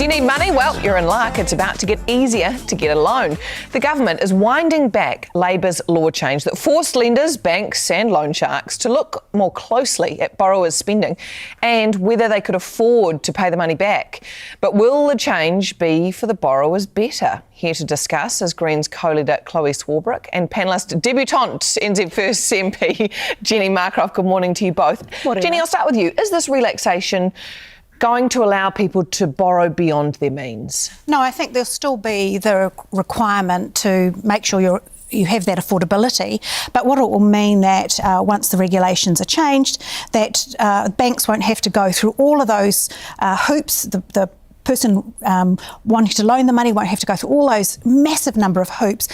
Do you need money? Well, you're in luck. It's about to get easier to get a loan. The government is winding back Labor's law change that forced lenders, banks and loan sharks to look more closely at borrowers' spending and whether they could afford to pay the money back. But will the change be for the borrowers better? Here to discuss is Greens co-leader Chloe Swarbrick and panellist debutante NZ First MP Jenny Marro. Good morning to you both. Morning. Jenny, I'll start with you. Is this relaxation going to allow people to borrow beyond their means? No, I think there'll still be the requirement to make sure you have that affordability, but what it will mean that once the regulations are changed, that banks won't have to go through all of those hoops. The person wanting to loan the money won't have to go through all those massive number of hoops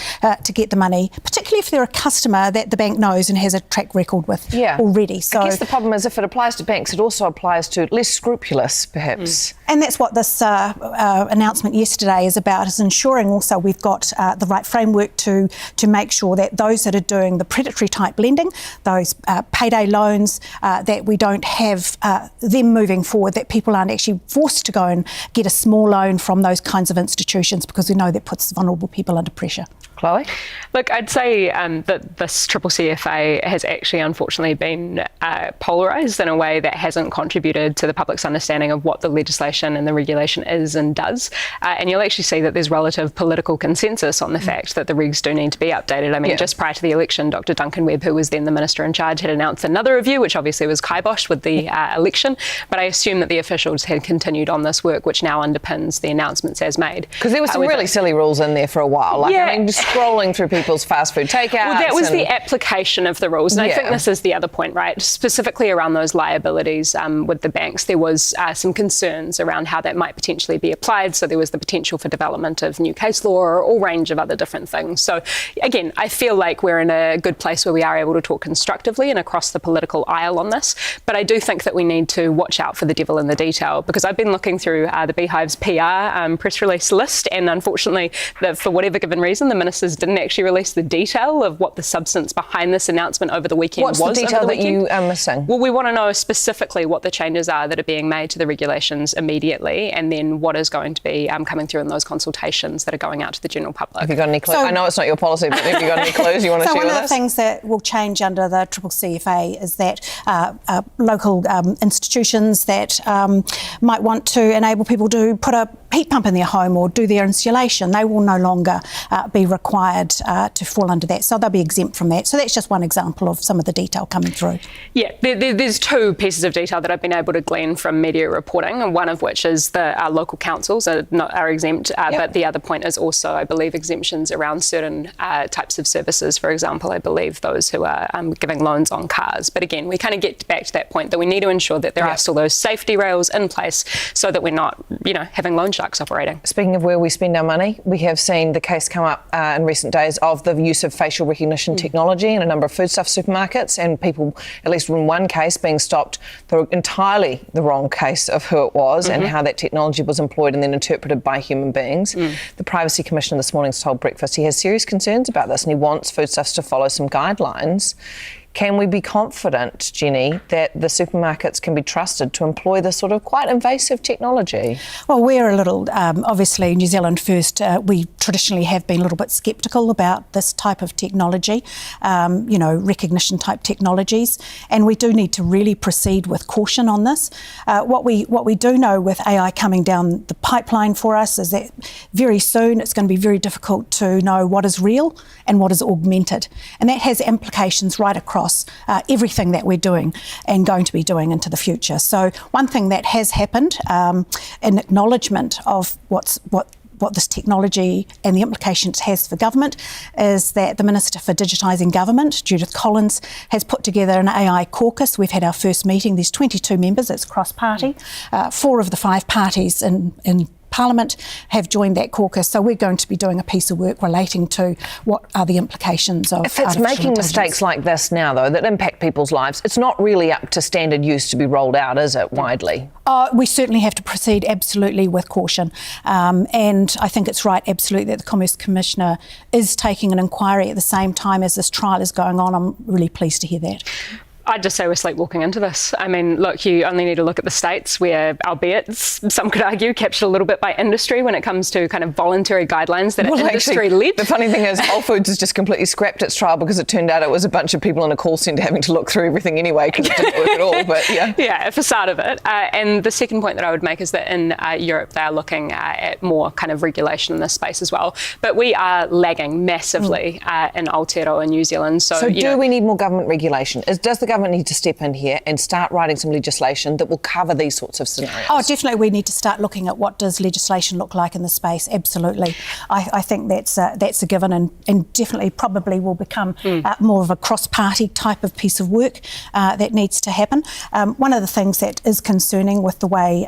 to get the money, particularly if they're a customer that the bank knows and has a track record with already. So I guess the problem is if it applies to banks, it also applies to less scrupulous, perhaps. And that's what this announcement yesterday is about, is ensuring also we've got the right framework to make sure that those that are doing the predatory type lending, those payday loans, that we don't have them moving forward, that people aren't actually forced to go and get a small loan from those kinds of institutions, because we know that puts vulnerable people under pressure. Chloe? Look, I'd say that this CCCFA has actually unfortunately been polarised in a way that hasn't contributed to the public's understanding of what the legislation and the regulation is and does. And you'll actually see that there's relative political consensus on the fact that the regs do need to be updated. I mean, just prior to the election, Dr. Duncan Webb, who was then the Minister in charge, had announced another review, which obviously was kiboshed with the election. But I assume that the officials had continued on this work, which now underpins the announcements as made. Because there were some really silly rules in there for a while. I mean, just scrolling through people's fast food takeouts. Well, that was the application of the rules. And I think this is the other point, right? Specifically around those liabilities with the banks, there was some concerns around how that might potentially be applied. So there was the potential for development of new case law or a whole range of other different things. So again, I feel like we're in a good place where we are able to talk constructively and across the political aisle on this. But I do think that we need to watch out for the devil in the detail, because I've been looking through the Beehive's PR press release list, and unfortunately, for whatever given reason, the ministers didn't actually release the detail of what the substance behind this announcement over the weekend was. What's the detail that you are missing? Well, we want to know specifically what the changes are that are being made to the regulations immediately, and then what is going to be coming through in those consultations that are going out to the general public. Have you got any clues? I know it's not your policy, but have you got any clues you want to share with us? So one of the things that will change under the CCCFA is that local institutions that might want to enable people to put a heat pump in their home or do their insulation, they will no longer be required to fall under that. So they'll be exempt from that. So that's just one example of some of the detail coming through. Yeah, there's two pieces of detail that I've been able to glean from media reporting, and one of which is that local councils are exempt, but the other point is also, I believe, exemptions around certain types of services. For example, I believe those who are giving loans on cars. But again, we kind of get back to that point that we need to ensure that there are still those safety rails in place so that we're not, having loan sharks operating. Speaking of where we spend our money, we have seen the case come up in recent days of the use of facial recognition technology in a number of foodstuff supermarkets, and people, at least in one case, being stopped entirely the wrong case of who it was and how that technology was employed and then interpreted by human beings. The Privacy Commissioner this morning's told Breakfast he has serious concerns about this and he wants foodstuffs to follow some guidelines. Can we be confident, Jenny, that the supermarkets can be trusted to employ this sort of quite invasive technology? Well, we're a little, obviously, New Zealand First, we traditionally have been a little bit sceptical about this type of technology, recognition type technologies, and we do need to really proceed with caution on this. What we do know with AI coming down the pipeline for us is that very soon it's going to be very difficult to know what is real and what is augmented, and that has implications right across everything that we're doing and going to be doing into the future. So one thing that has happened, in acknowledgement of what this technology and the implications has for government, is that the Minister for Digitising Government, Judith Collins, has put together an AI caucus. We've had our first meeting. There's 22 members. It's cross-party. 4 of the 5 parties in Parliament have joined that caucus, so we're going to be doing a piece of work relating to what are the implications of artificial intelligence. If it's making mistakes like this now, though, that impact people's lives, it's not really up to standard use to be rolled out, is it, widely? We certainly have to proceed absolutely with caution, and I think it's right, absolutely, that the Commerce Commissioner is taking an inquiry at the same time as this trial is going on. I'm really pleased to hear that. I'd just say we're sleepwalking into this. I mean, look, you only need to look at the States where, albeit some could argue, captured a little bit by industry when it comes to kind of voluntary guidelines that are industry-led. The funny thing is Whole Foods has just completely scrapped its trial because it turned out it was a bunch of people in a call centre having to look through everything anyway because it didn't work at all. But yeah. Yeah, a facade of it. And the second point that I would make is that in Europe, they're looking at more kind of regulation in this space as well. But we are lagging massively in Aotearoa and New Zealand. So do we need more government regulation? Does the government need to step in here and start writing some legislation that will cover these sorts of scenarios? Oh, definitely we need to start looking at what does legislation look like in the space, absolutely. I think that's a given and definitely probably will become more of a cross-party type of piece of work that needs to happen. One of the things that is concerning with the way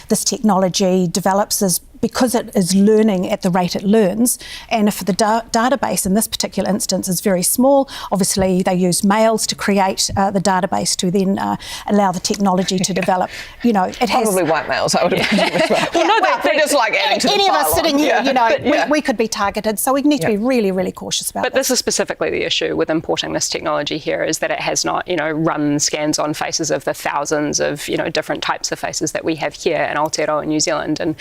this technology develops is because it is learning at the rate it learns, and if the database in this particular instance is very small, obviously they use males to create the database to then allow the technology to develop. You know, it has probably white males, I would imagine as well. They're just like adding to the any of us sitting here, you know, but, we could be targeted, so we need to be really, really cautious about But this is specifically the issue with importing this technology here, is that it has not, you know, run scans on faces of the thousands of, you know, different types of faces that we have here in Aotearoa and New Zealand. And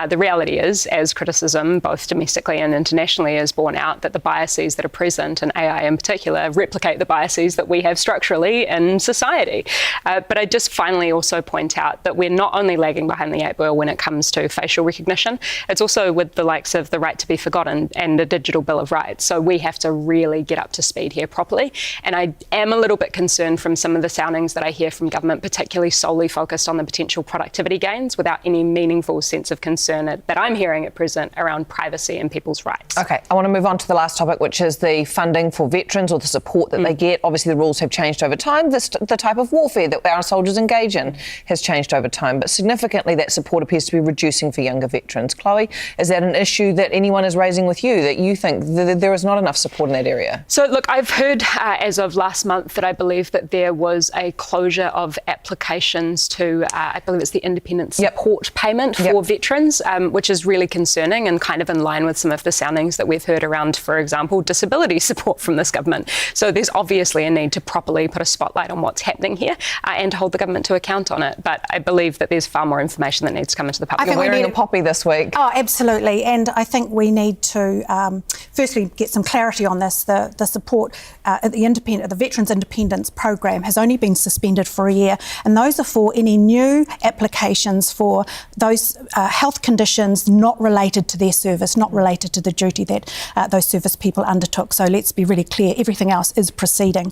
the reality is, as criticism, both domestically and internationally, is borne out, that the biases that are present, and AI in particular, replicate the biases that we have structurally in society. But I just finally also point out that we're not only lagging behind the 8 ball when it comes to facial recognition, it's also with the likes of the right to be forgotten and the digital bill of rights. So we have to really get up to speed here properly. And I am a little bit concerned from some of the soundings that I hear from government, particularly solely focused on the potential productivity gains without any meaningful sense of concern that I'm hearing at present around privacy and people's rights. Okay, I want to move on to the last topic, which is the funding for veterans or the support that they get. Obviously, the rules have changed over time. The type of warfare that our soldiers engage in has changed over time, but significantly that support appears to be reducing for younger veterans. Chloe, is that an issue that anyone is raising with you, that you think there is not enough support in that area? So, look, I've heard as of last month that I believe that there was a closure of applications to, I believe it's the independent support payment for veterans, which is really concerning and kind of in line with some of the soundings that we've heard around, for example, disability support from this government. So there's obviously a need to properly put a spotlight on what's happening here and to hold the government to account on it. But I believe that there's far more information that needs to come into the public. You're wearing a poppy this week. Oh, absolutely. And I think we need to firstly get some clarity on this. The support at the Veterans Independence Program has only been suspended for a year, and those are for any new applications for those health conditions not related to their service, not related to the duty that those service people undertook. So let's be really clear, everything else is proceeding.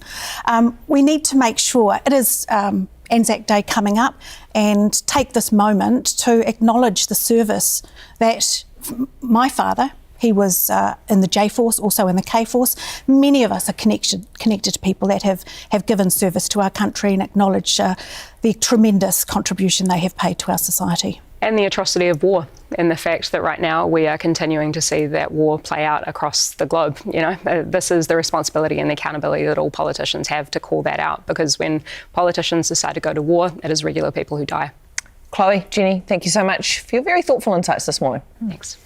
We need to make sure, it is Anzac Day coming up, and take this moment to acknowledge the service that my father, he was in the J Force, also in the K Force. Many of us are connected to people that have given service to our country, and acknowledge the tremendous contribution they have paid to our society. And the atrocity of war, and the fact that right now we are continuing to see that war play out across the globe. You know, this is the responsibility and the accountability that all politicians have to call that out, because when politicians decide to go to war, it is regular people who die. Chloe, Jenny, thank you so much for your very thoughtful insights this morning. Thanks.